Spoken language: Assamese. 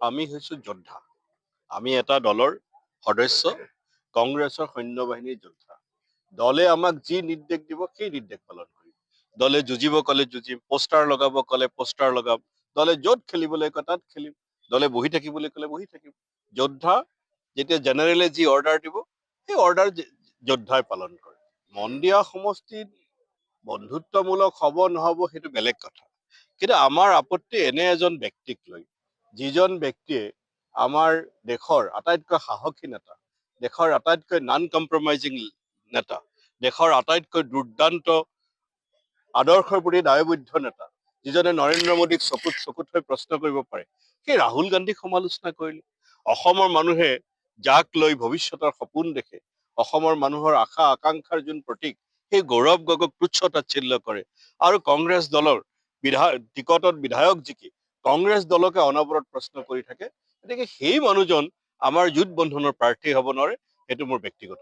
আমি হৈছো যোদ্ধা। আমি এটা দলৰ সদস্য, কংগ্ৰেছৰ সৈন্যবাহিনীৰ যোদ্ধা। দলে আমাক যি নিৰ্দেশ দিব সেই নিৰ্দেশ পালন কৰিম। দলে যুঁজিব ক'লে যুঁজিম, পোষ্টাৰ লগাব ক'লে পোষ্টাৰ লগাম। দলে য'ত খেলিবলৈ কয় তাত খেলিম। দলে বহি থাকিবলৈ ক'লে বহি থাকিম। যোদ্ধা যেতিয়া জেনেৰেলে যি অৰ্ডাৰ দিব সেই অৰ্ডাৰ যোদ্ধাই পালন কৰে। মন্দিয়া সমষ্টিত বন্ধুত্বমূলক হ'ব নহ'ব সেইটো বেলেগ কথা। কিন্তু আমাৰ আপত্তি এনে এজন ব্যক্তিক লৈ, যিজন ব্যক্তিয়ে আমাৰ দেশৰ আটাইতকৈ সাহসী নেতা, দেশৰ আটাইতকৈ নন কম্প্ৰমাইজিং নেতা, দেশৰ আটাইতকৈ দুৰ্দান্ত আদৰ্শৰ প্ৰতি দায়বদ্ধ নেতা, যিজনে নৰেন্দ্ৰ মোদীক চকুত হৈ প্ৰশ্ন কৰিব পাৰে, সেই ৰাহুল গান্ধীক সমালোচনা কৰিলে। অসমৰ মানুহে যাক লৈ ভৱিষ্যতৰ সপোন দেখে, অসমৰ মানুহৰ আশা আকাংক্ষাৰ যোন প্ৰতীক, সেই গৌৰৱ গগৈক তুচ্ছ তাচ্ছিল্য কৰে। আৰু কংগ্ৰেছ দলৰ টিকটত বিধায়ক জিকি কংগ্ৰেছ দলকে অনবৰত প্ৰশ্ন কৰি থাকে। গতিকে সেই মানুহজন আমাৰ যুদ্ধ বন্ধনৰ প্ৰাৰ্থী হ'ব নোৱাৰে, সেইটো মোৰ ব্যক্তিগত।